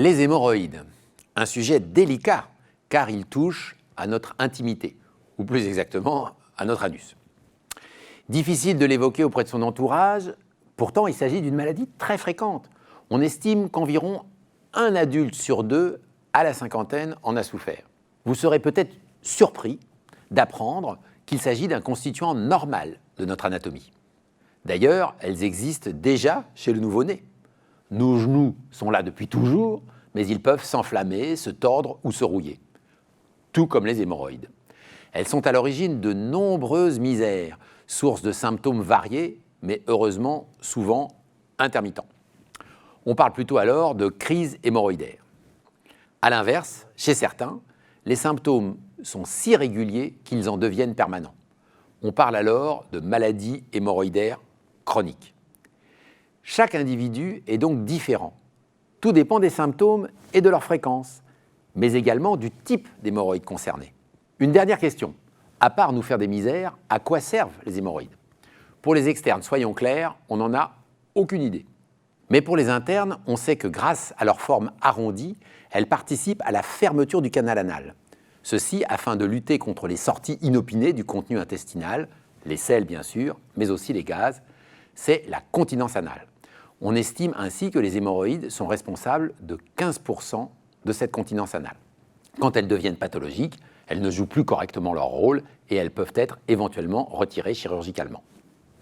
Les hémorroïdes, un sujet délicat car il touche à notre intimité, ou plus exactement à notre anus. Difficile de l'évoquer auprès de son entourage, pourtant il s'agit d'une maladie très fréquente. On estime qu'environ un adulte sur deux à la cinquantaine en a souffert. Vous serez peut-être surpris d'apprendre qu'il s'agit d'un constituant normal de notre anatomie. D'ailleurs, elles existent déjà chez le nouveau-né. Nos genoux sont là depuis toujours, mais ils peuvent s'enflammer, se tordre ou se rouiller. Tout comme les hémorroïdes. Elles sont à l'origine de nombreuses misères, source de symptômes variés, mais heureusement souvent intermittents. On parle plutôt alors de crise hémorroïdaire. A l'inverse, chez certains, les symptômes sont si réguliers qu'ils en deviennent permanents. On parle alors de maladie hémorroïdaire chronique. Chaque individu est donc différent. Tout dépend des symptômes et de leur fréquence, mais également du type d'hémorroïdes concernés. Une dernière question. À part nous faire des misères, à quoi servent les hémorroïdes? Pour les externes, soyons clairs, on n'en a aucune idée. Mais pour les internes, on sait que grâce à leur forme arrondie, elles participent à la fermeture du canal anal. Ceci afin de lutter contre les sorties inopinées du contenu intestinal, les selles bien sûr, mais aussi les gaz. C'est la continence anale. On estime ainsi que les hémorroïdes sont responsables de 15% de cette continence anale. Quand elles deviennent pathologiques, elles ne jouent plus correctement leur rôle et elles peuvent être éventuellement retirées chirurgicalement.